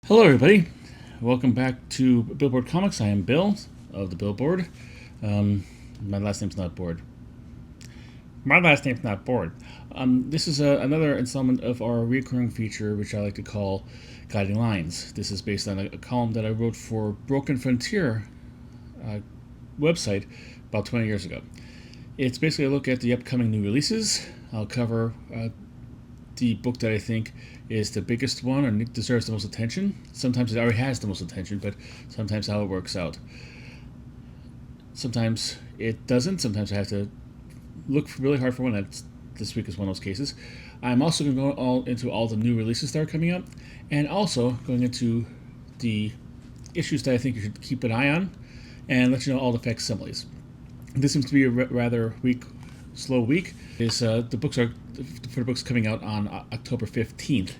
Hello, everybody. Welcome back to Billboard Comics. I am Bill of the Billboard. My last name's not Board. My last name's not Board. This is another installment of our recurring feature, which I like to call Guiding Lines. This is based on a column that I wrote for Broken Frontier website about 20 years ago. It's basically a look at the upcoming new releases. I'll cover the book that I think is the biggest one or deserves the most attention. Sometimes it already has the most attention, but sometimes how it works out. Sometimes it doesn't. Sometimes I have to look really hard for one. This week is one of those cases. I'm also going to go into all the new releases that are coming up, and also going into the issues that I think you should keep an eye on, and let you know all the facsimiles. This seems to be a rather slow week. The books coming out on October 15th,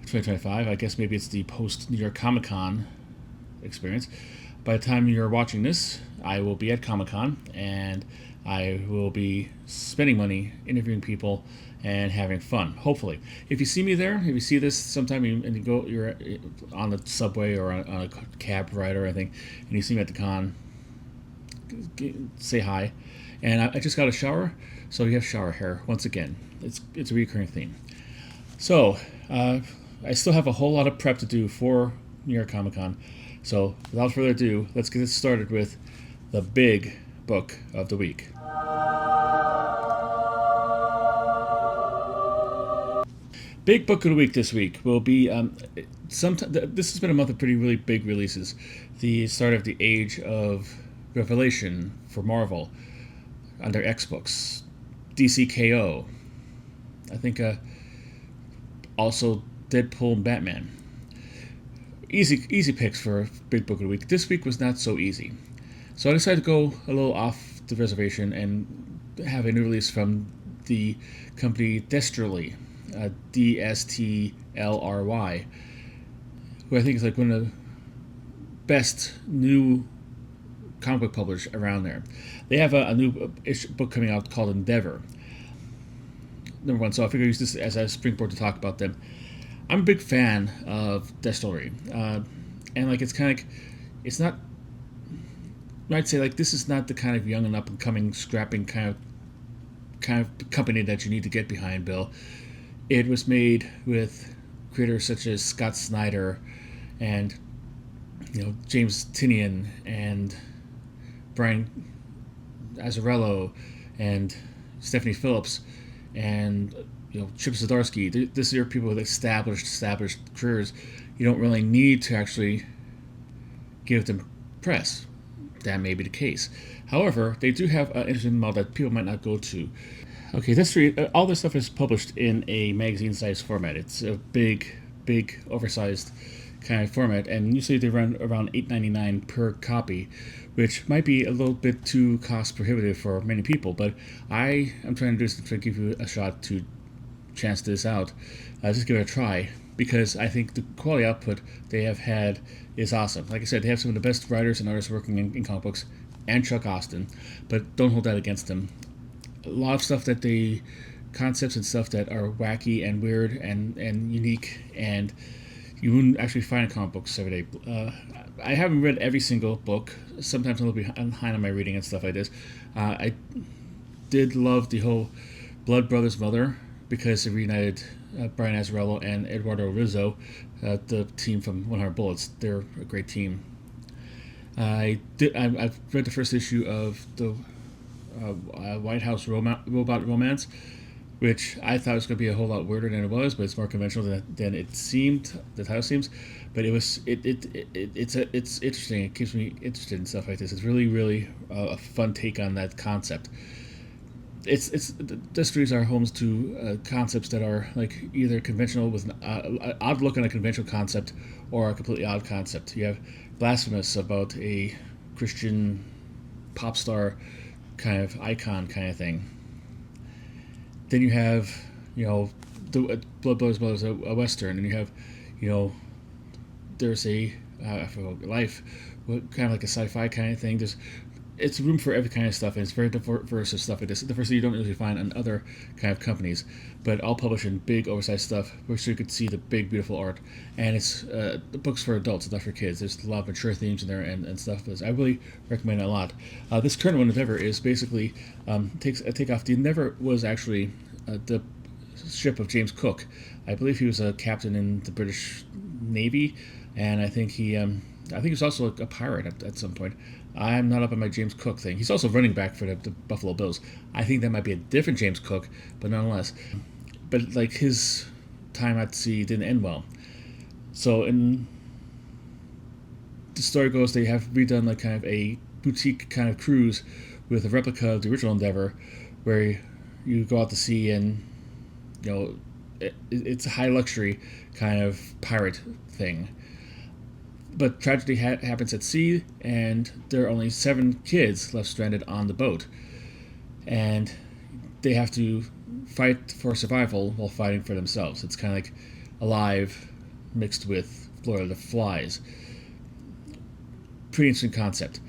2025. I guess maybe it's the post New York Comic Con experience. By the time you're watching this, I will be at Comic Con, and I will be spending money, interviewing people, and having fun. Hopefully, if you see me there, if you see this sometime and you're on the subway or on a cab ride or anything, and you see me at the con, say hi. And I just got a shower, so you have shower hair once again. It's a recurring theme. So I still have a whole lot of prep to do for New York Comic Con. So without further ado, let's get started with the big book of the week. Big book of the week this week will be this has been a month of really big releases. The start of the Age of Revelation for Marvel under X Books, DCKO. I think also Deadpool and Batman. Easy picks for big book of the week. This week was not so easy, so I decided to go a little off the reservation and have a new release from the company DSTLRY, DSTLRY, who I think is like one of the best new comic book published around there. They have a new book coming out called Endeavor, number one. So I figure I use this as a springboard to talk about them. I'm a big fan of DSTLRY, and like it's kind of like, it's not. I'd say like this is not the kind of young and up and coming scrapping kind of company that you need to get behind, Bill. It was made with creators such as Scott Snyder and James Tynion and Brian Azzarello and Stephanie Phillips and Chip Zdarsky. These are people with established careers. You don't really need to actually give them press. That may be the case. However, they do have an interesting model that people might not go to. Okay, all this stuff is published in a magazine-sized format. It's a big, oversized kind of format, and usually they run around $8.99 per copy, which might be a little bit too cost prohibitive for many people. But I am trying to do this to give you a shot to chance this out. Just give it a try, because I think the quality output they have had is awesome. Like I said, they have some of the best writers and artists working in comic books, and Chuck Austen, but don't hold that against them. A lot of stuff concepts and stuff that are wacky and weird and unique, and you wouldn't actually find in comic books every day. I haven't read every single book. Sometimes I'm a little behind on my reading and stuff like this. I did love the whole Blood Brothers Mother, because it reunited Brian Azzarello and Eduardo Rizzo, the team from 100 Bullets. They're a great team. I've read the first issue of the White House Robot Romance, which I thought was going to be a whole lot weirder than it was, but it's more conventional than it seemed. That's how it seems. But it's interesting. It keeps me interested in stuff like this. It's really a fun take on that concept. The stories are homes to concepts that are like either conventional with an odd look on a conventional concept, or a completely odd concept. You have Blasphemous, about a Christian pop star kind of icon kind of thing. Then you have the Blood Brothers Brothers, a western, and you have there's a I forgot, Life, kind of like a sci-fi kind of thing. it's room for every kind of stuff, and it's very diverse of stuff. It's diversity you don't usually find on other kind of companies, but all published in big, oversized stuff, so you could see the big, beautiful art. And it's books for adults, it's not for kids. There's a lot of mature themes in there and stuff. I really recommend it a lot. This current one, Endeavor, is basically takes a takeoff. The Endeavor was actually the ship of James Cook. I believe he was a captain in the British Navy, and I think he was also a pirate at some point. I'm not up on my James Cook thing. He's also running back for the Buffalo Bills. I think that might be a different James Cook, but nonetheless. But like his time at sea didn't end well. So in the story goes, they have redone like kind of a boutique kind of cruise with a replica of the original Endeavor, where you go out to sea and it's a high luxury kind of pirate thing. But tragedy happens at sea, and there are only 7 kids left stranded on the boat. And they have to fight for survival while fighting for themselves. It's kind of like Alive mixed with Lord of the Flies. Pretty interesting concept.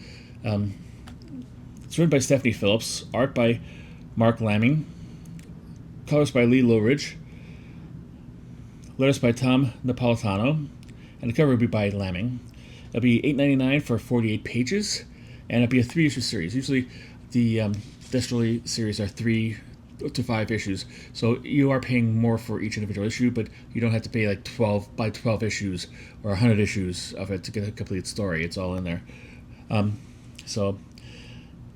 It's written by Stephanie Phillips, art by Mark Lamming, colors by Lee Lowridge, letters by Tom Napolitano, and the cover will be by Lamming. It'll be $8.99 for 48 pages, and it'll be a 3-issue series. Usually the DSTLRY series are 3 to 5 issues, so you are paying more for each individual issue, but you don't have to pay like 12 by 12 issues or 100 issues of it to get a complete story. It's all in there.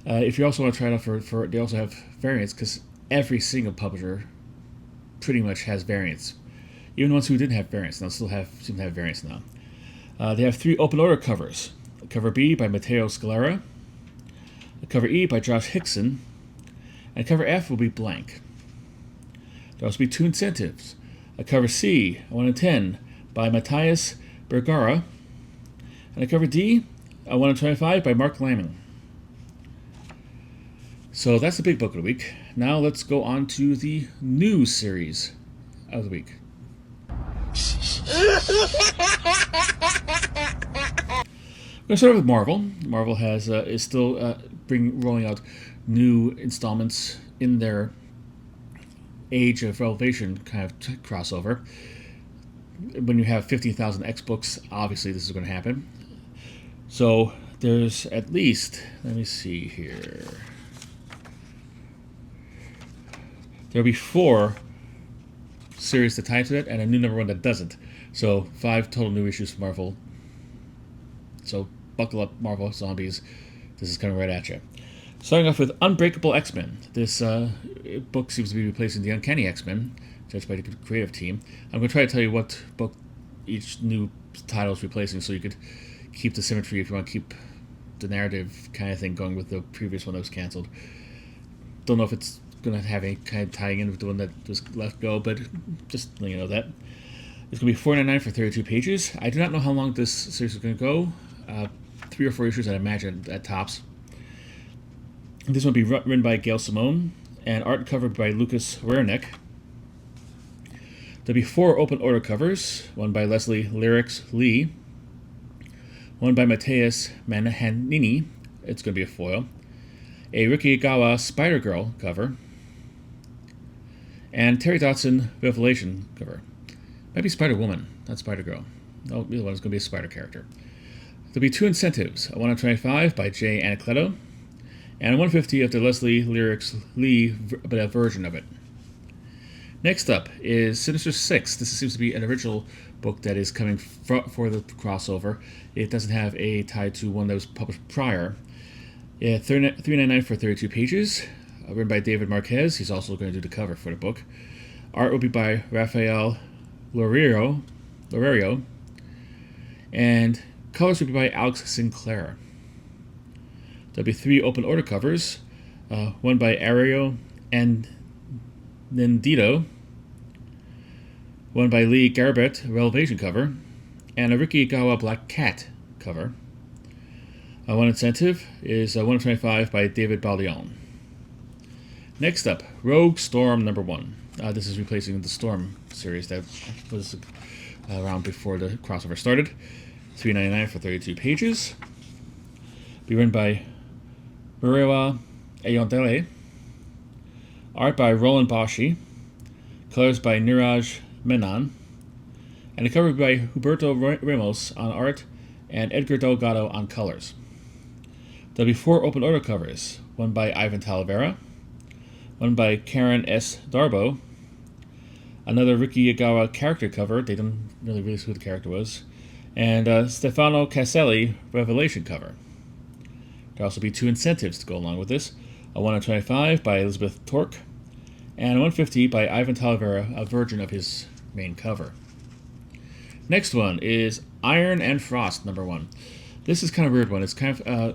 If you also want to try it out for they also have variants, because every single publisher pretty much has variants. Even the ones who didn't have variants now seem to have variants now. They have 3 open order covers. Cover B by Matteo Scalera, cover E by Josh Hickson, and cover F will be blank. There will also be 2 incentives. Cover C, 1 in 10, by Matthias Bergara, and a cover D, 1 in 25, by Mark Lamming. So that's the big book of the week. Now let's go on to the new series of the week. We're going to start with Marvel. Marvel is still rolling out new installments in their Age of Revelation kind of crossover. When you have 15,000 X books, obviously this is going to happen. So there's at least, let me see here, there'll be 4 series that tie to it, and a new number 1 that doesn't. So 5 total new issues for Marvel. So buckle up, Marvel Zombies. This is coming right at you. Starting off with Unbreakable X-Men. This book seems to be replacing the Uncanny X-Men, judged by the creative team. I'm going to try to tell you what book each new title is replacing, so you could keep the symmetry if you want to keep the narrative kind of thing going with the previous one that was canceled. Don't know if it's going to have any kind of tying in with the one that was let go, but just letting you know that. It's going to be $4.99 for 32 pages. I do not know how long this series is going to go. 3 or 4 issues, I'd imagine, at tops. This one will be written by Gail Simone, and art covered by Lucas Wernick. There'll be 4 open order covers, one by Leslie Lyrics Lee, one by Matthias Manhanini, it's going to be a foil, a Riki Gawa Spider-Girl cover, and Terry Dodson Revelation cover. Might be Spider-Woman, not Spider-Girl. Oh, the other one is going to be a spider character. There'll be 2 incentives, a 1 in 25 by Jay Anacleto, and a 150 of the Leslie Lyrics Lee, but a version of it. Next up is Sinister Six. This seems to be an original book that is coming for the crossover. It doesn't have a tie to one that was published prior. $3.99 for 32 pages, written by David Marquez. He's also going to do the cover for the book. Art will be by Rafael Lorerio, and colors will be by Alex Sinclair. There'll be 3 open order covers, one by Ario and Nindito, one by Lee Garbett, Revelation cover, and a Riki Gawa Black Cat cover. One incentive is 1 in 25 by David Baldion. Next up, Rogue Storm number 1. This is replacing the Storm series that was around before the crossover started. $3.99 for 32 pages. Be written by Murewa Ayondele. Art by Roland Boschi. Colors by Niraj Menon. And a cover by Huberto Ramos on art and Edgar Delgado on colors. There'll be 4 open order covers, one by Ivan Talavera, one by Karen S. Darbo, another Ricky Agawa character cover, they didn't really release who the character was, and Stefano Caselli Revelation cover. There'll also be 2 incentives to go along with this, a 125 by Elizabeth Torque, and a 150 by Ivan Talavera, a version of his main cover. Next one is Iron and Frost, #1. This is kind of a weird one. It's kind of, I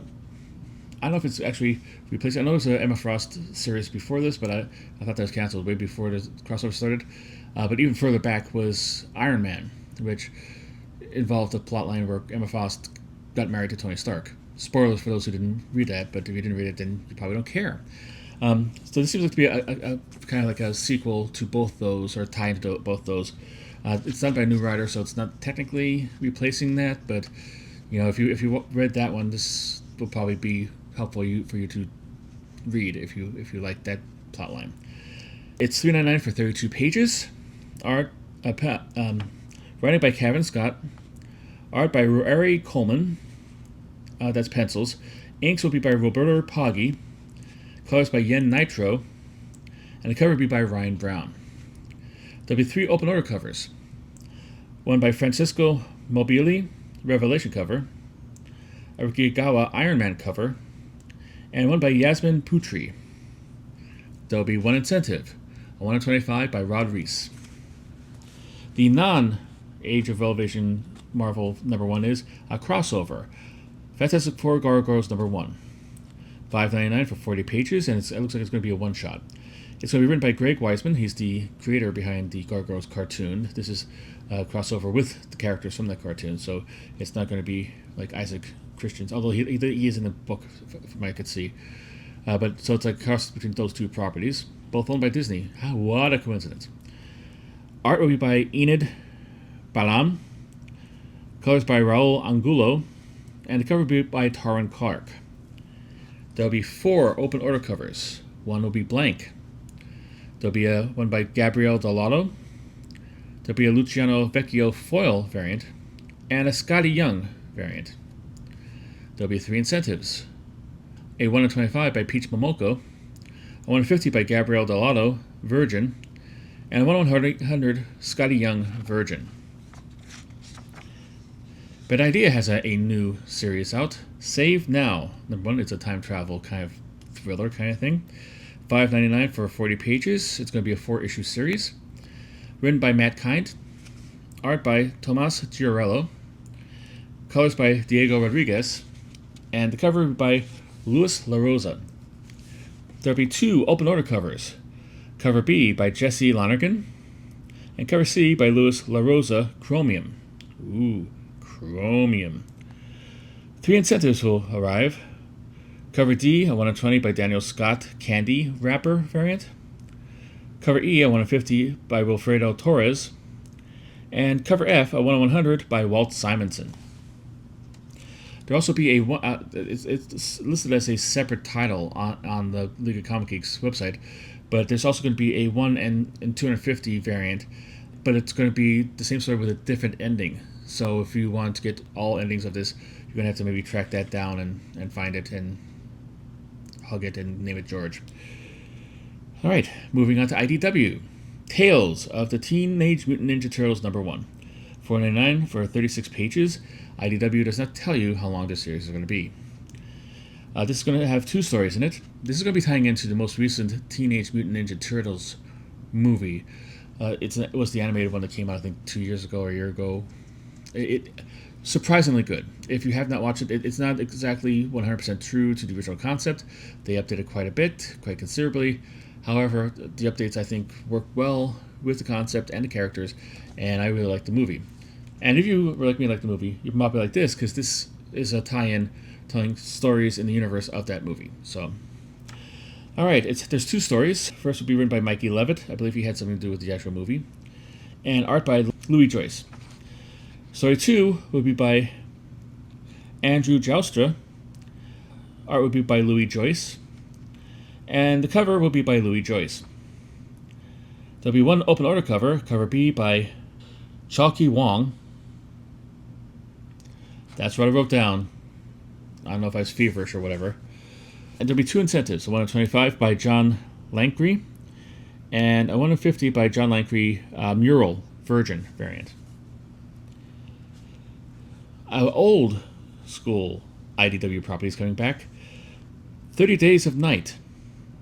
don't know if it's actually replaced. I know there's an Emma Frost series before this, but I thought that was canceled way before the crossover started. But even further back was Iron Man, which involved a plotline where Emma Frost got married to Tony Stark. Spoilers for those who didn't read that, but if you didn't read it, then you probably don't care. So this seems like to be a kind of like a sequel to both those, or tied into both those. It's done by a new writer, so it's not technically replacing that, but if you read that one, this will probably be helpful for you to read if you like that plotline. It's $3.99 for 32 pages. Art, writing by Kevin Scott. Art by Ruari Coleman. That's pencils. Inks will be by Roberto Poggi. Colors by Yen Nitro. And the cover will be by Ryan Brown. There'll be 3 open order covers. One by Francisco Mobili, Revelation cover. A Rikigawa Iron Man cover. And one by Yasmin Putri. There'll be 1 incentive, a 125 by Rod Reese. The non-Age of Revelation Marvel #1 is a crossover. Fantastic Four Gargoyles #1. $5.99 for 40 pages, and it looks like it's going to be a one-shot. It's going to be written by Greg Weisman. He's the creator behind the Gargoyles cartoon. This is a crossover with the characters from that cartoon, so it's not going to be like Isaac Christian's, although he is in the book, from what I could see. But so it's like a cross between those 2 properties, both owned by Disney. What a coincidence. Art will be by Enid Balam, colors by Raul Angulo, and the cover will be by Taryn Clark. There'll be 4 open order covers. One will be blank. There'll be one by Gabriel Dell'Otto. There'll be a Luciano Vecchio foil variant, and a Scotty Young variant. There'll be 3 incentives. A 125 by Peach Momoko, a 150 by Gabriel Dell'Otto, Virgin, and a 100 Scotty Young, Virgin. Bad Idea has a new series out, Save Now. #1, it's a time travel kind of thriller kind of thing. $5.99 for 40 pages. It's going to be a 4-issue series. Written by Matt Kind. Art by Tomas Giorello. Colors by Diego Rodriguez. And the cover by Luis La Rosa. There'll be 2 open order covers. Cover B by Jesse Lonergan. And cover C by Luis La Rosa, Chromium. Ooh, Chromium. 3 incentives will arrive. Cover D, a 120 by Daniel Scott, Candy Wrapper variant. Cover E, a 150 by Wilfredo Torres. And cover F, a 100 by Walt Simonson. There'll also be it's listed as a separate title on the League of Comic Geeks website, but there's also going to be a 1 and 250 variant, but it's going to be the same story with a different ending. So if you want to get all endings of this, you're going to have to maybe track that down and find it and hug it and name it George. All right, moving on to IDW. Tales of the Teenage Mutant Ninja Turtles #1. $4.99 for 36 pages. IDW does not tell you how long this series is going to be. This is going to have 2 stories in it. This is going to be tying into the most recent Teenage Mutant Ninja Turtles movie. It was the animated one that came out, I think, 2 years ago or a year ago. It surprisingly good. If you have not watched it, it's not exactly 100% true to the original concept. They updated quite a bit, quite considerably. However, the updates, I think, work well with the concept and the characters, and I really like the movie. And if you were like me, like the movie, you might be like this, because this is a tie-in telling stories in the universe of that movie. So, all right, there's 2 stories. First will be written by Mikey Levitt. I believe he had something to do with the actual movie. And art by Louis Joyce. Story 2 will be by Andrew Joustra. art would be by Louis Joyce, and the cover will be by Louis Joyce. There'll be one open order cover, cover B by Chalky Wong. That's what I wrote down. I don't know if I was feverish or whatever. And there'll be two incentives, a 1 of 25 by John Lankry, and a 1 of 50 by John Lankry mural Virgin variant. Old school IDW properties coming back. 30 Days of Night,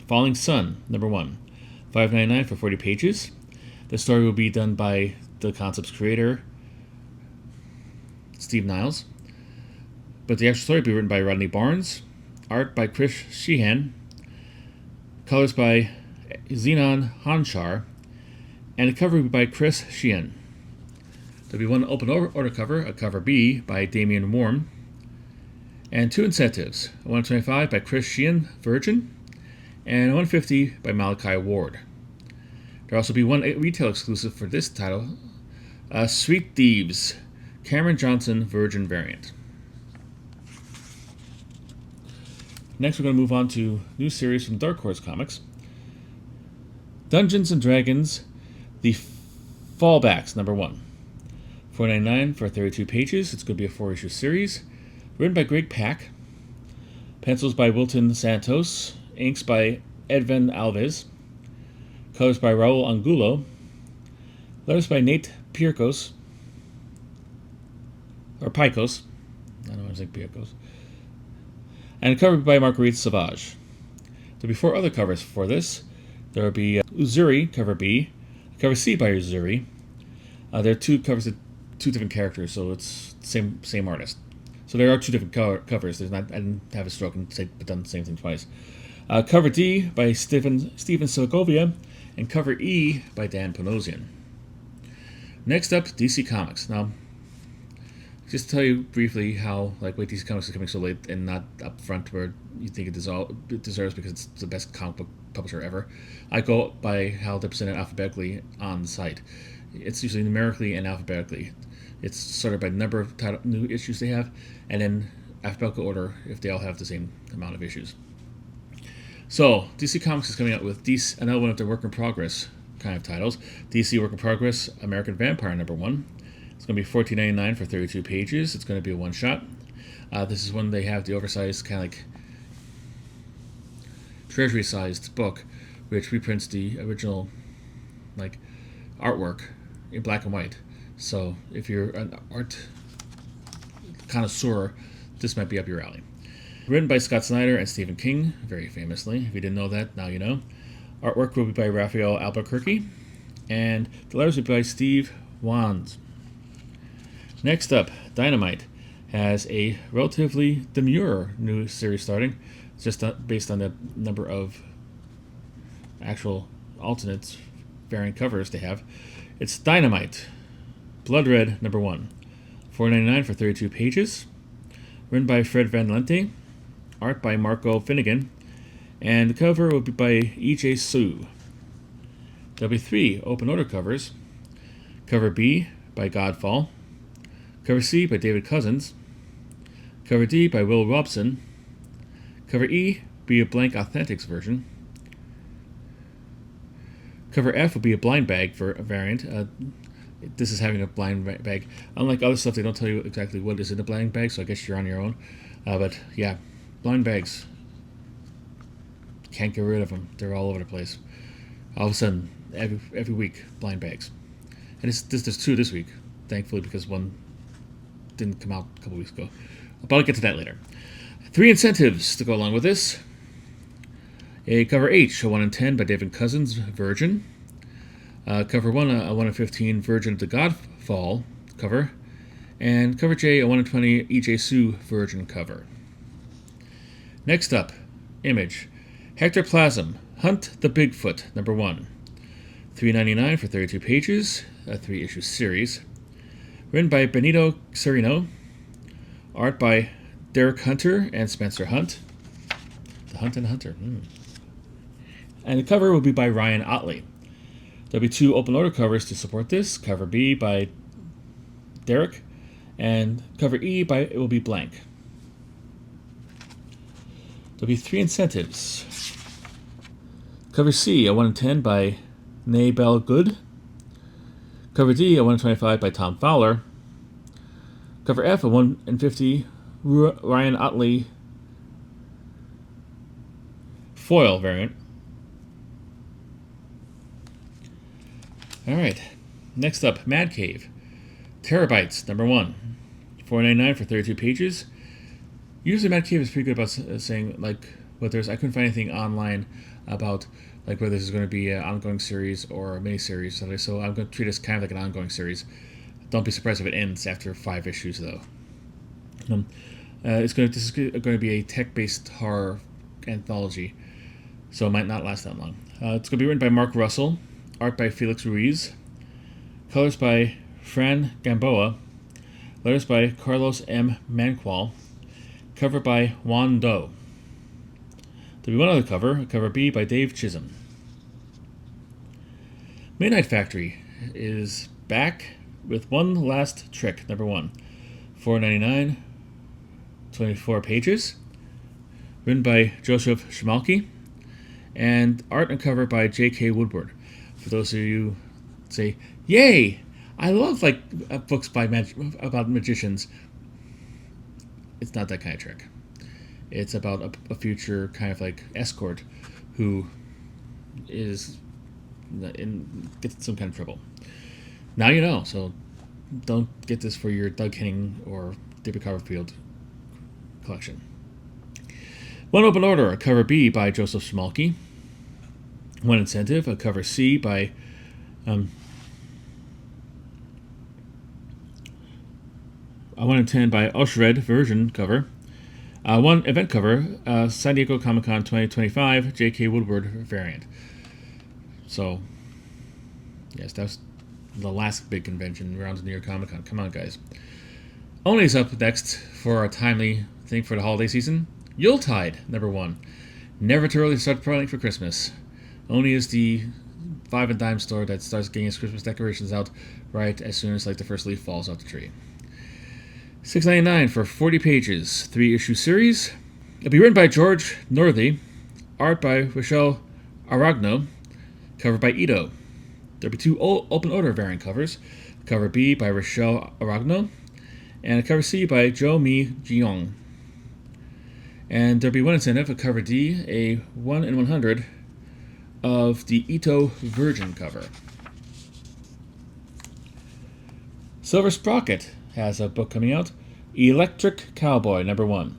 Falling Sun, number 1. $5.99 for 40 pages. The story will be done by the concept's creator, Steve Niles. But the actual story will be written by Rodney Barnes, art by Chris Sheehan, colors by Zenon Hanchar, and the cover will be by Chris Sheehan. There'll be one open order cover, a cover B by Damian Warm, and two incentives, a 125 by Chris Sheehan, Virgin, and a 150 by Malachi Ward. There'll also be one retail exclusive for this title, Sweet Thieves, Cameron Johnson, Virgin variant. Next, we're going to move on to new series from Dark Horse Comics. Dungeons & Dragons, The Fallbacks, number 1. $4.99 for 32 pages. It's going to be a 4-issue series. Written by Greg Pak. Pencils by Wilton Santos. Inks by Edvin Alves. Colors by Raul Angulo. Letters by Nate Pierkos. Or Picos. I don't know why I'm saying Pierkos. And a cover by Marguerite Sauvage. There'll be 4 other covers for this. There will be Uzuri, cover B, cover C by Uzuri. There are 2 covers of 2 different characters, so it's same artist. So there are 2 different covers. I didn't have a stroke and done the same thing twice. Cover D by Steven Segovia, and cover E by Dan Panosian. Next up, DC Comics. Now, just to tell you briefly how why DC Comics is coming so late and not up front where you think it deserves because it's the best comic book publisher ever. I go by how they're presented alphabetically on the site. It's usually numerically and alphabetically. It's sorted by the number of new issues they have, and then alphabetical order if they all have the same amount of issues. So, DC Comics is coming out with another one of their work in progress kind of titles. DC Work in Progress, American Vampire, number 1. It's going to be $14.99 for 32 pages. It's going to be a one-shot. This is when they have the oversized, kind of like treasury-sized book, which reprints the original artwork in black and white. So if you're an art connoisseur, this might be up your alley. Written by Scott Snyder and Stephen King, very famously. If you didn't know that, now you know. Artwork will be by Raphael Albuquerque, and the letters will be by Steve Wands. Next up, Dynamite has a relatively demure new series starting, just based on the number of actual alternates variant covers they have. It's Dynamite, Blood Red, number 1. $4.99 for 32 pages. Written by Fred Van Lente, art by Marco Finnegan, and the cover will be by E.J. Sue. There'll be 3 open order covers. Cover B by Godfall. Cover C by David Cousins. Cover D by Will Robson. Cover E be a blank Authentics version. Cover F will be a blind bag for a variant. This is having a blind bag. Unlike other stuff, they don't tell you exactly what is in the blind bag, so I guess you're on your own. But yeah, blind bags. Can't get rid of them. They're all over the place. All of a sudden, every week, blind bags. And there's 2 this week, thankfully, because one didn't come out a couple weeks ago. But I'll get to that later. 3 incentives to go along with this. A cover H, a 1 in 10 by David Cousins, Virgin. Cover 1, a 1 in 15 Virgin of the Godfall cover. And cover J, a 1 in 20 E.J. Sue Virgin cover. Next up, Image. Hectoplasm, Hunt the Bigfoot, number 1. $3.99 for 32 pages, a 3-issue series. Written by Benito Serino. Art by Derek Hunter and Spencer Hunt. The Hunt and Hunter. And the cover will be by Ryan Otley. There'll be 2 open order covers to support this. Cover B by Derek, and cover E it will be blank. There'll be 3 incentives. Cover C, a 1 in 10 by Nay Bell Good. Cover D, a 1 in 25 by Tom Fowler. Cover F, a 1 in 50 Ryan Otley foil variant. Alright, next up, Mad Cave. Terabytes, number 1. $4.99 for 32 pages. Usually Mad Cave is pretty good about saying, like, what there's, I couldn't find anything online about, like, whether this is going to be an ongoing series or a mini-series. So I'm going to treat this kind of like an ongoing series. Don't be surprised if it ends after 5 issues, though. This is going to be a tech-based horror anthology, so it might not last that long. It's going to be written by Mark Russell, art by Felix Ruiz, colors by Fran Gamboa, letters by Carlos M. Manqual, cover by Juan Do. There'll be one other cover, cover B by Dave Chisholm. Midnight Factory is back with one last trick, number 1. $4.99, 24 pages. Written by Joseph Schmalke, and art and cover by J.K. Woodward. For those of you who say, "Yay! I love books by about magicians." It's not that kind of trick. It's about a future kind of like escort who gets some kind of trouble. Now you know, so don't get this for your Doug Henning or David Copperfield collection. One open order, a cover B by Joseph Schmalke. One incentive, a cover C by a 1 in 10 by Oshred version cover. One event cover, San Diego Comic-Con 2025, J.K. Woodward variant. So, yes, that's the last big convention around the New York Comic-Con. Come on, guys. Only's up next for a timely thing for the holiday season. Yuletide, number 1. Never too early to start planning for Christmas. Only is the 5 and dime store that starts getting its Christmas decorations out right as soon as the first leaf falls off the tree. $6.99 for 40 pages, 3-issue series. It'll be written by George Northey, art by Rochelle Aragno, cover by Ito. There'll be 2 open order variant covers, cover B by Rochelle Aragno, and a cover C by Jo Mi Jeong. And there'll be one incentive, a cover D, a 1 in 100 of the Ito Virgin cover. Silver Sprocket has a book coming out, Electric Cowboy, number 1.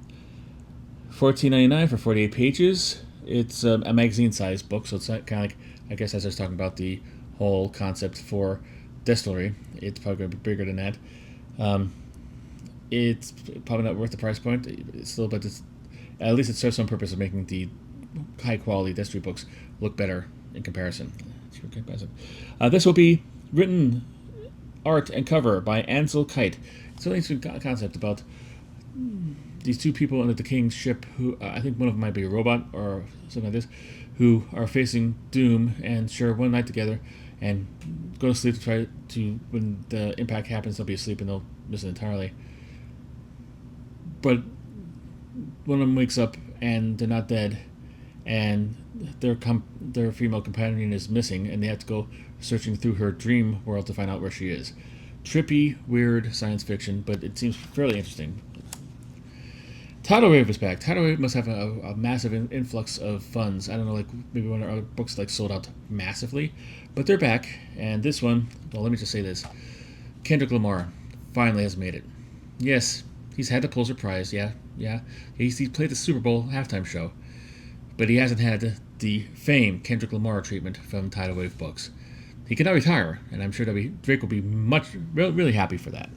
$14.99 for 48 pages. It's a magazine-sized book, so it's kind of like, I guess as I was talking about the whole concept for DSTLRY, it's probably going to be bigger than that. It's probably not worth the price point. It's still, but at least it serves some purpose of making the high-quality DSTLRY books look better in comparison. This will be written, art, and cover by Ansel Kite. It's an interesting concept about these 2 people on the decaying ship who, I think one of them might be a robot or something like this, who are facing doom and share one night together and go to sleep to try to, when the impact happens, they'll be asleep and they'll miss it entirely. But one of them wakes up and they're not dead, and their female companion is missing, and they have to go searching through her dream world to find out where she is. Trippy, weird science fiction, but it seems fairly interesting. Tidal Wave is back. Tidal Wave must have a massive influx of funds. I don't know, maybe one of our other books sold out massively, but they're back. And this one, well, let me just say this: Kendrick Lamar finally has made it. Yes, he's had the Pulitzer Prize. Yeah. He played the Super Bowl halftime show, but he hasn't had the fame Kendrick Lamar treatment from Tidal Wave books. He can now retire, and I'm sure Drake will be really happy for that.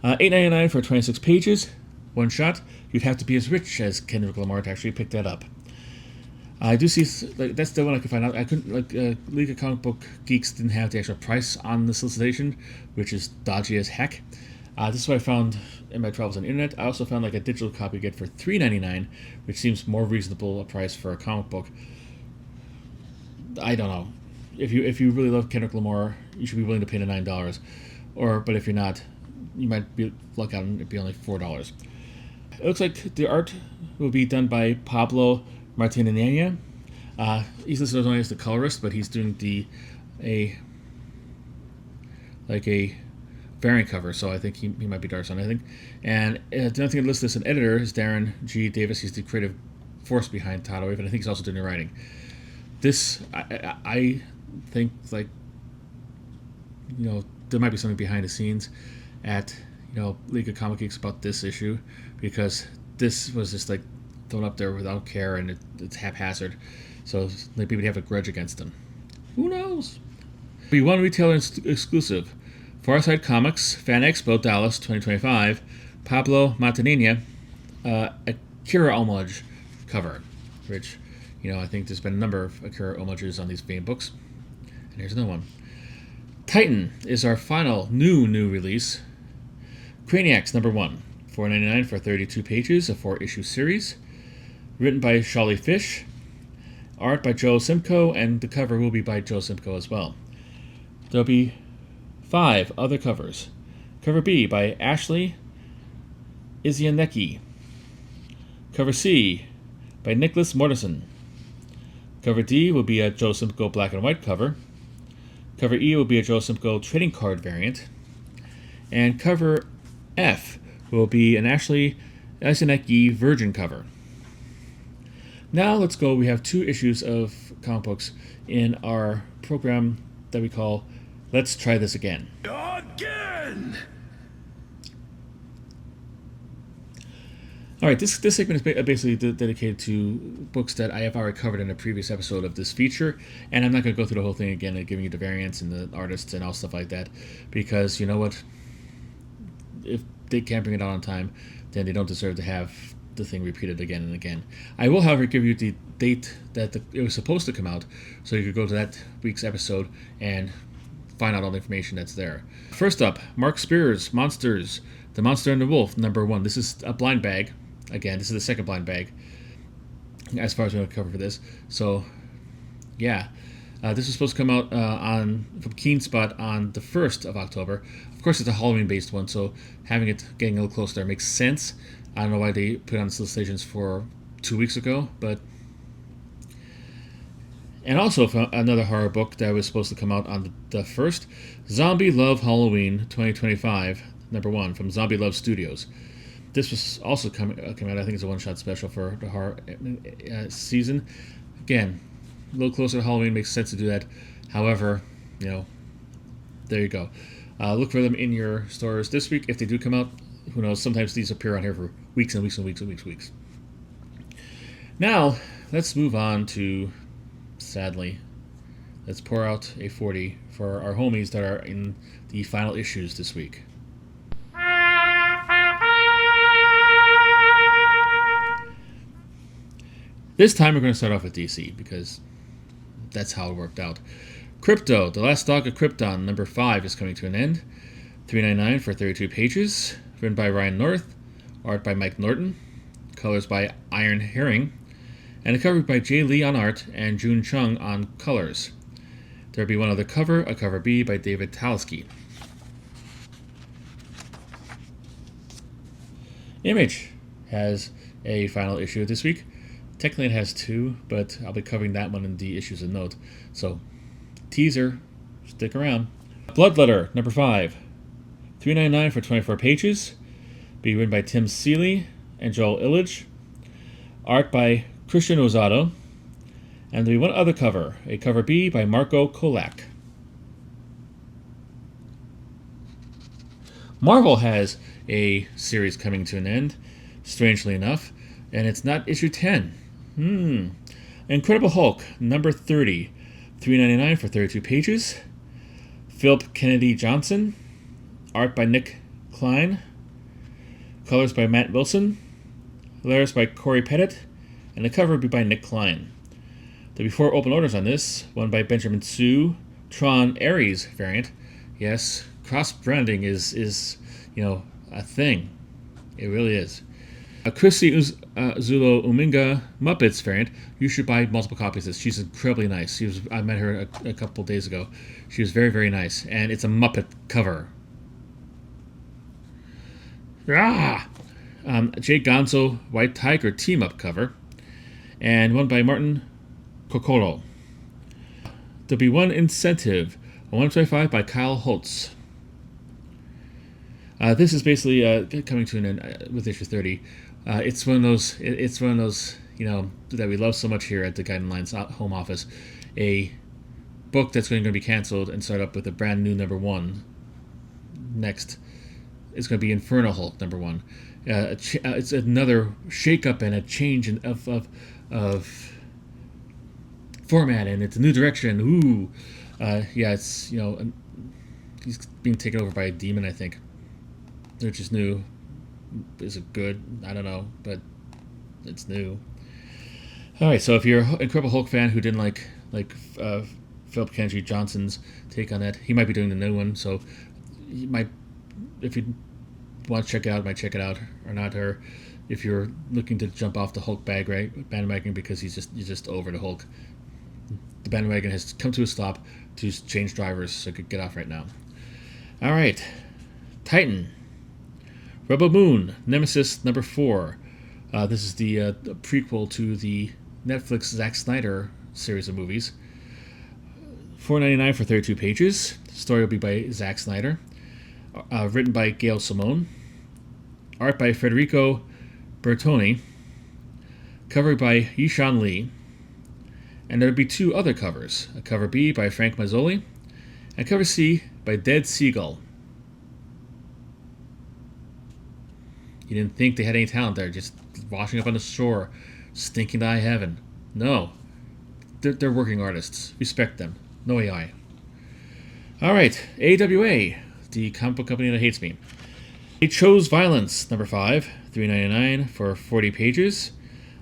$8.99 for 26 pages, one shot. You'd have to be as rich as Kendrick Lamar to actually pick that up. I do see, that's the one I could find out. I couldn't, League of Comic Book Geeks didn't have the actual price on the solicitation, which is dodgy as heck. This is what I found in my travels on the internet. I also found a digital copy you get for $3.99, which seems more reasonable a price for a comic book. I don't know. If you really love Kendrick Lamar, you should be willing to pay the $9. But if you're not, you might be lucky out and it'd be only $4. It looks like the art will be done by Pablo Martinez. He's listed only as the colorist, but he's doing a variant cover, so I think he might be Darson, I think. And the other thing listed as an editor is Darren G. Davis. He's the creative force behind Tidal Wave, and I think he's also doing the writing. This, I think, like, there might be something behind the scenes at, League of Comic Geeks about this issue, because this was just, like, thrown up there without care, and it's haphazard. So maybe we have a grudge against them. Who knows? Be one retailer exclusive. Farside Comics, Fan Expo, Dallas, 2025. Pablo Martinez, Akira homage cover, which, I think there's been a number of Akira homages on these Bane books. And here's another one. Titan is our final new release. Craniacs #1, $4.99 for 32 pages, a 4-issue series. Written by Sholly Fish. Art by Joe Simcoe, and the cover will be by Joe Simcoe as well. There'll be 5 other covers. Cover B by Ashley Izianecki. Cover C by Nicholas Mortensen. Cover D will be a Joe Simcoe black and white cover. Cover E will be a Joe Simcoe trading card variant. And cover F will be an Ashley Izianecki virgin cover. Now let's go. We have 2 issues of comic books in our program that we call Let's Try This Again. Again! All right, this segment is basically dedicated to books that I have already covered in a previous episode of this feature, and I'm not going to go through the whole thing again and giving you the variants and the artists and all stuff like that, because you know what? If they can't bring it out on time, then they don't deserve to have the thing repeated again and again. I will, however, give you the date that it was supposed to come out, so you could go to that week's episode and find out all the information that's there. First up, Mark Spears, Monsters, The Monster and the Wolf, #1. This is a blind bag. Again, this is the second blind bag, as far as we're going to cover for this. So, yeah. This is supposed to come out from Keen Spot on the 1st of October. Of course, it's a Halloween-based one, so having it getting a little closer there makes sense. I don't know why they put it on solicitations for 2 weeks ago, but... And also another horror book that was supposed to come out on the 1st, Zombie Love Halloween 2025, #1, from Zombie Love Studios. This was also coming out, I think it's a one-shot special for the horror season. Again, a little closer to Halloween, makes sense to do that. However, there you go. Look for them in your stores this week. If they do come out, who knows, sometimes these appear on here for weeks and weeks and weeks and weeks. Now, let's move on to, sadly, let's pour out a 40 for our homies that are in the final issues this week. This time we're going to start off with DC, because that's how it worked out. Crypto, The Last Dog of Krypton, #5 is coming to an end. $3.99 for 32 pages. Written by Ryan North. Art by Mike Norton. Colors by Iron Herring. And a cover by Jay Lee on art and June Chung on colors. There'll be one other cover, a cover B by David Talski. Image has a final issue this week. Technically it has 2, but I'll be covering that one in the issues of note. So, teaser, stick around. Bloodletter, #5. $3.99 for 24 pages. Be written by Tim Seeley and Joel Illich. Art by Christian Rosado. And there'll be one other cover, a cover B by Marco Kolak. Marvel has a series coming to an end, strangely enough, and it's not issue 10. Incredible Hulk, #30, $3.99 for 32 pages. Philip Kennedy Johnson. Art by Nick Klein. Colors by Matt Wilson. Letters by Corey Pettit. And the cover will be by Nick Klein. There'll be 4 open orders on this. One by Benjamin Sue. Tron Ares variant. Yes, cross-branding is a thing. It really is. A Chrissy Zulo Uminga Muppets variant. You should buy multiple copies of this. She's incredibly nice. I met her a couple days ago. She was very, very nice. And it's a Muppet cover. Jay Gonzo White Tiger team up cover, and one by Martin Kokolo. There'll be one incentive, a 125 by Kyle Holtz. This is basically coming to an end with issue 30. It's one of those. It's one of those, that we love so much here at the Guiding Lines home office. A book that's going to be canceled and start up with a brand new number one. Next, it's going to be Infernal Hulk number one. It's another shake-up and a change of format, and it's a new direction. Ooh, it's he's being taken over by a demon, I think, which is new. Is it good? I don't know, but it's new. All right, so if you're an Incredible Hulk fan who didn't like Philip Kennedy Johnson's take on that, he might be doing the new one. So you might, if you want to check it out, might check it out or not. Or if you're looking to jump off the Hulk bandwagon because you're just over the Hulk, the bandwagon has come to a stop to change drivers, so you could get off right now. All right, Titan. Rebel Moon, Nemesis number 4. This is the prequel to the Netflix Zack Snyder series of movies. $4.99 for 32 pages. The story will be by Zack Snyder. Written by Gail Simone. Art by Federico Bertoni. Cover by Yishan Lee. And there will be 2 other covers. A cover B by Frank Mazzoli. And cover C by Dead Seagull. You didn't think they had any talent there, just washing up on the shore, stinking to high heaven. No. They're working artists. Respect them. No AI. All right, AWA, the comic book company that hates me. They Chose Violence, number 5, $3.99 for 40 pages.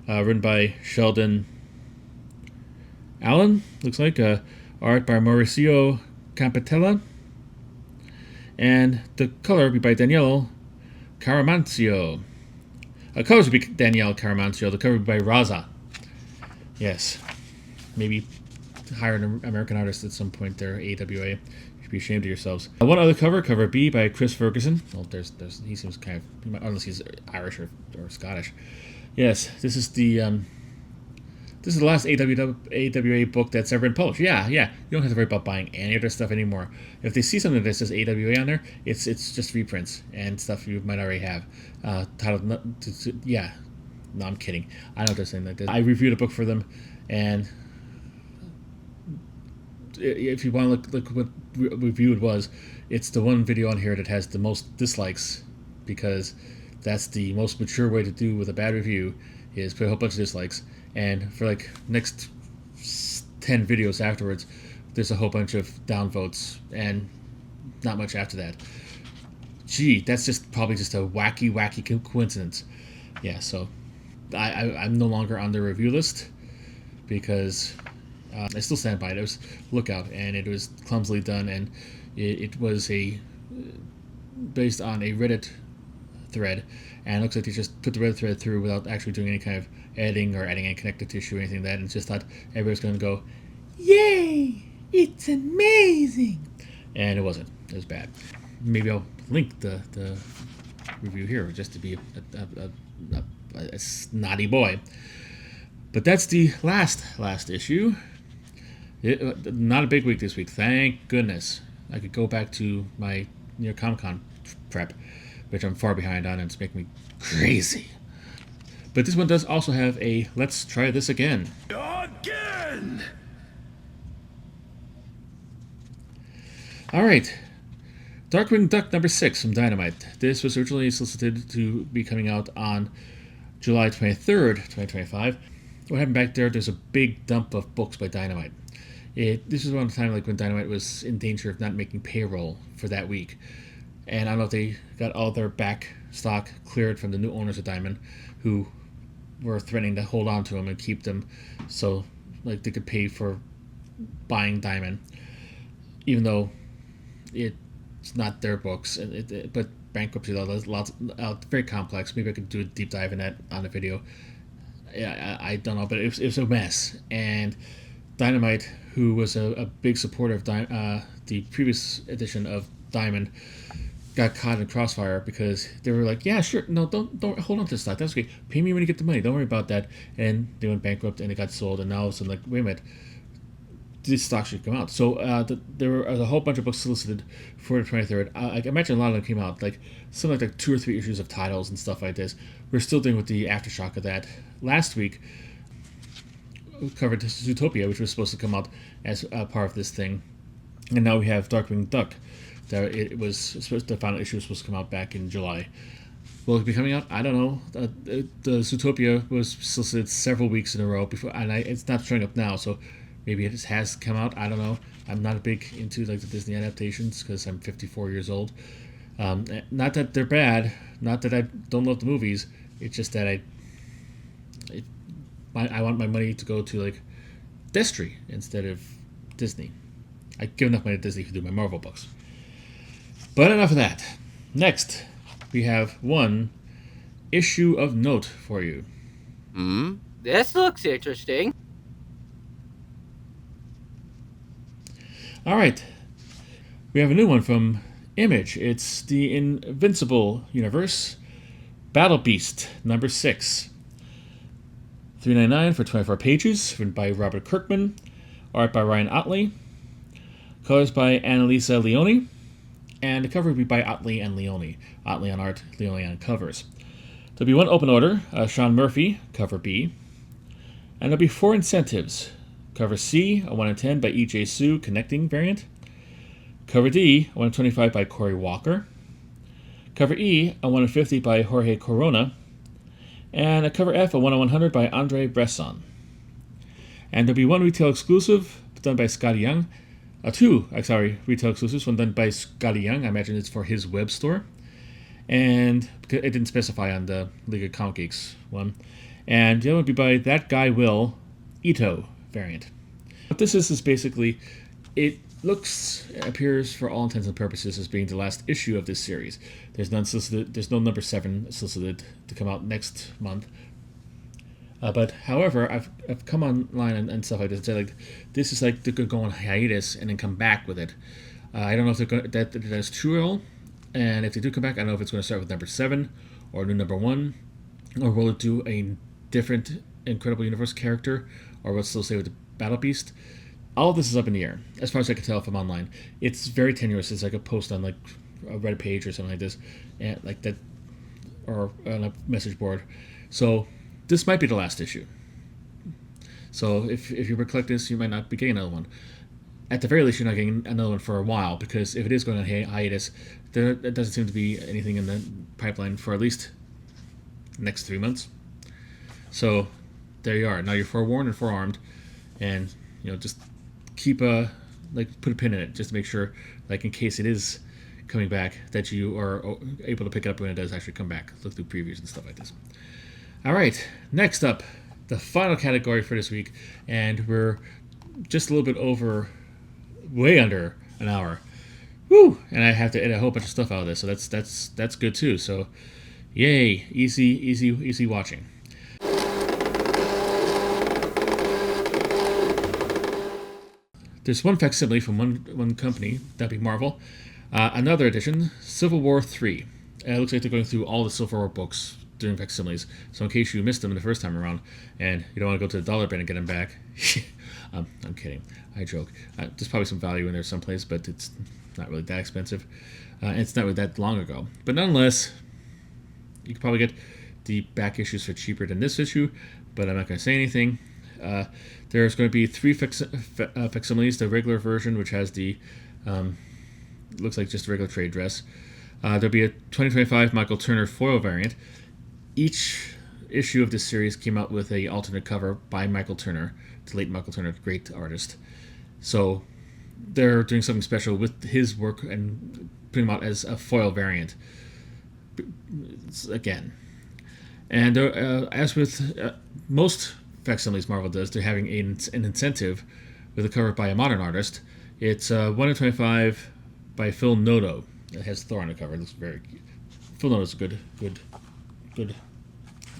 Written by Sheldon Allen, looks like. Art by Mauricio Campatella. And the color will be by Danielle Caramancio. Colors would be Danielle Caramancio. The cover would be by Raza. Yes. Maybe hire an American artist at some point there, AWA. You should be ashamed of yourselves. One other cover B by Chris Ferguson. Well, he seems kind of, unless he's Irish or Scottish. Yes, this is the last AWA book that's ever been published. Yeah. You don't have to worry about buying any of their stuff anymore. If they see something that says AWA on there, it's just reprints and stuff you might already have. Yeah. No, I'm kidding. I know what they're saying like this. I reviewed a book for them, and if you want to look what review it was, it's the one video on here that has the most dislikes, because that's the most mature way to do with a bad review, is put a whole bunch of dislikes. And for like next 10 videos afterwards, there's a whole bunch of downvotes and not much after that. Gee, that's probably just a wacky coincidence. Yeah, so I'm no longer on the review list because I still stand by it. It was Lookout, and it was clumsily done, and it was based on a Reddit thread, and it looks like they just put the Reddit thread through without actually doing any kind of editing or adding any connective tissue or anything like that, and just thought everybody's going to go, yay, it's amazing, and it wasn't. It was bad. Maybe I'll link the review here just to be a snotty boy. But that's the last issue. Not a big week this week, thank goodness. I could go back to my Comic-Con prep, which I'm far behind on, and it's making me crazy. But this one does also have a let's try this again. Again! All right. Darkwing Duck number 6 from Dynamite. This was originally solicited to be coming out on July 23rd, 2025. What happened back there's a big dump of books by Dynamite. This was around the time when Dynamite was in danger of not making payroll for that week. And I don't know if they got all their back stock cleared from the new owners of Diamond, who were threatening to hold on to them and keep them so they could pay for buying Diamond, even though it's not their books. But bankruptcy law is very complex. Maybe I could do a deep dive in that on the video. Yeah, I don't know, but it was a mess. And Dynamite, who was a big supporter of the previous edition of Diamond, got caught in crossfire because they were like, yeah, sure, no, don't hold on to the stock. That's okay. Pay me when you get the money. Don't worry about that. And they went bankrupt and it got sold. And now all of a sudden, like, wait a minute, these stocks should come out. So there were a whole bunch of books solicited for the 23rd. I imagine a lot of them came out, like something like 2 or 3 issues of titles and stuff like this. We're still dealing with the aftershock of that. Last week, we covered Zootopia, which was supposed to come out as part of this thing. And now we have Darkwing Duck. The final issue was supposed to come out back in July. Will it be coming out? I don't know. The Zootopia was solicited several weeks in a row before, and it's not showing up now. So maybe it just has come out. I don't know. I'm not big into like the Disney adaptations because I'm 54 years old. Not that they're bad. Not that I don't love the movies. It's just that I want my money to go to like DSTLRY instead of Disney. I give enough money to Disney to do my Marvel books. But enough of that. Next, we have one issue of note for you. This looks interesting. All right. We have a new one from Image. It's the Invincible universe. Battle Beast, number 6. $3.99 for 24 pages. Written by Robert Kirkman. Art by Ryan Ottley. Colors by Annalisa Leone. And the cover will be by Ottley and Leone. Ottley on art, Leone on covers. There'll be one open order, Sean Murphy, cover B. And there'll be 4 incentives. Cover C, a 1 in 10 by E.J. Sue, connecting variant. Cover D, a 1 in 25 by Corey Walker. Cover E, a 1 in 50 by Jorge Corona. And a cover F, a 1 in 100 by Andre Bresson. And there'll be one retail exclusive done by Scotty Young. 2 retail exclusives, one done by Scotty Young. I imagine it's for his web store. And it didn't specify on the League of Comic Geeks one. And the other one would be by That Guy Will, Ito variant. What this is basically, it appears for all intents and purposes as being the last issue of this series. There's none solicited. There's no number 7 solicited to come out next month. But however, I've come online and stuff like this and said like this is like they're gonna go on hiatus and then come back with it. I don't know if that's true at all. And if they do come back, I don't know if it's going to start with number 7 or new number 1, or will it do a different Incredible Universe character, or will it still stay with the Battle Beast? All of this is up in the air, as far as I can tell from online. It's very tenuous. It's like a post on like a Reddit page or something like this, and like that, or on a message board. So this might be the last issue. So if you collect this, you might not be getting another one. At the very least, you're not getting another one for a while, because if it is going on hiatus, there doesn't seem to be anything in the pipeline for at least the next 3 months. So there you are. Now you're forewarned and forearmed, and just keep put a pin in it just to make sure, like in case it is coming back, that you are able to pick it up when it does actually come back. Look through previews and stuff like this. All right, next up, the final category for this week, and we're just a little bit over, way under an hour. Woo! And I have to edit a whole bunch of stuff out of this, so that's good too. So, yay! Easy watching. There's one facsimile from one company, that'd be Marvel. Another edition, Civil War 3. It looks like they're going through all the Civil War books doing facsimiles. So in case you missed them the first time around and you don't want to go to the dollar bin and get them back, I'm kidding. I joke. There's probably some value in there someplace, but it's not really that expensive. And it's not really that long ago. But nonetheless, you can probably get the back issues for cheaper than this issue, but I'm not going to say anything. There's going to be 3 facsimiles. The regular version, which has the looks like just a regular trade dress. There'll be a 2025 Michael Turner foil variant. Each issue of this series came out with a alternate cover by Michael Turner, the late Michael Turner, great artist. So they're doing something special with his work and putting him out as a foil variant again. And as with most facsimiles Marvel does, they're having an incentive with a cover by a modern artist. It's 1 in 25 by Phil Noto. It has Thor on the cover. It looks very cute. Phil Noto's a good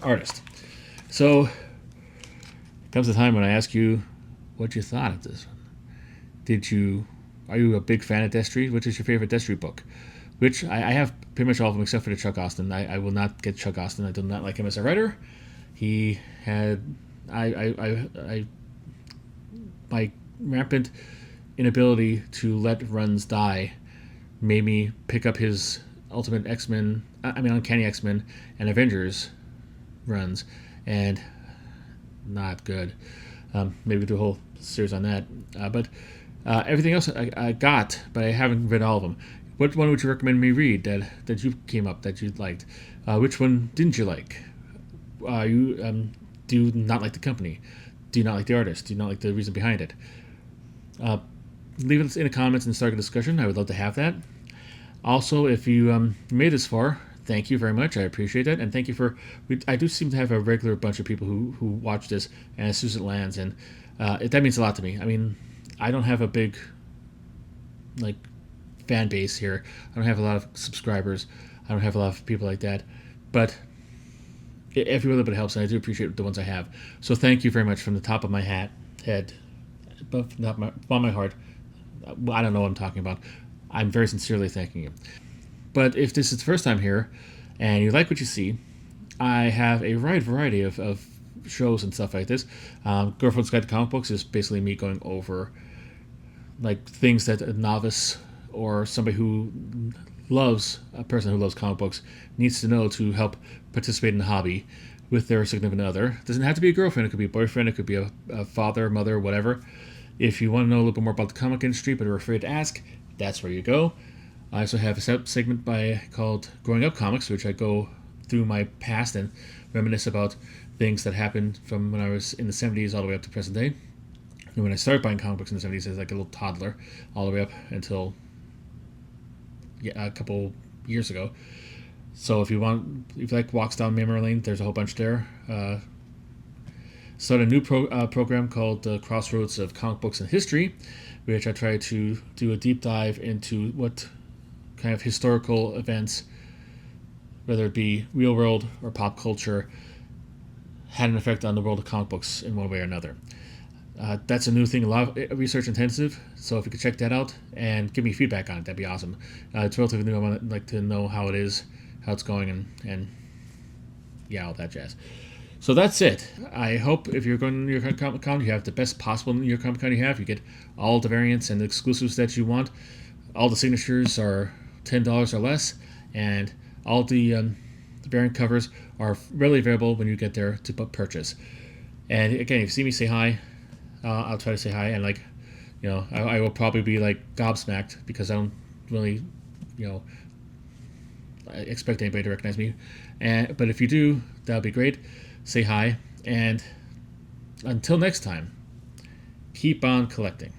artist. So comes the time when I ask you what you thought of this one. Are you a big fan of DSTLRY? Which is your favorite DSTLRY book? which I have pretty much all of them except for the Chuck Austin. I will not get Chuck Austin. I do not like him as a writer. He had my rampant inability to let runs die made me pick up his Ultimate X-Men, Uncanny X-Men and Avengers runs, and not good. Maybe do a whole series on that. But everything else I got, but I haven't read all of them. What one would you recommend me read that you came up that you liked? Which one didn't you like? Do you not like the company? Do you not like the artist? Do you not like the reason behind it? Leave it in the comments and start a discussion. I would love to have that. Also, if you made this far, thank you very much. I appreciate that, and thank you for. I do seem to have a regular bunch of people who watch this, and as soon as it lands, and that means a lot to me. I mean, I don't have a big fan base here. I don't have a lot of subscribers. I don't have a lot of people like that, but every little bit helps, and I do appreciate the ones I have. So thank you very much from the top of my head, above my heart. I don't know what I'm talking about. I'm very sincerely thanking you. But if this is the first time here and you like what you see, I have a wide variety of shows and stuff like this. Girlfriend's Guide to Comic Books is basically me going over things that a novice or somebody who a person who loves comic books needs to know to help participate in the hobby with their significant other. It doesn't have to be a girlfriend. It could be a boyfriend. It could be a father, mother, whatever. If you want to know a little bit more about the comic industry but are afraid to ask, that's where you go. I also have a segment called Growing Up Comics, which I go through my past and reminisce about things that happened from when I was in the 70s all the way up to present day. And when I started buying comic books in the 70s as a little toddler, all the way up until a couple years ago. So if you like walks down memory lane, there's a whole bunch there. Started a new program called Crossroads of Comic Books and History, which I try to do a deep dive into what kind of historical events, whether it be real world or pop culture, had an effect on the world of comic books in one way or another. That's a new thing, a lot of research intensive, so if you could check that out and give me feedback on it, that'd be awesome. It's relatively new. I would like to know how it is, how it's going, and yeah, all that jazz. So that's it. I hope if you're going to New York Comic Con, you have the best possible New York Comic Con you have. You get all the variants and the exclusives that you want. All the signatures are $10 or less, and all the variant covers are readily available when you get there to purchase. And again, if you see me, say hi. I'll try to say hi, and I will probably be gobsmacked because I don't really, expect anybody to recognize me. But if you do, that'll be great. Say hi, and until next time, keep on collecting.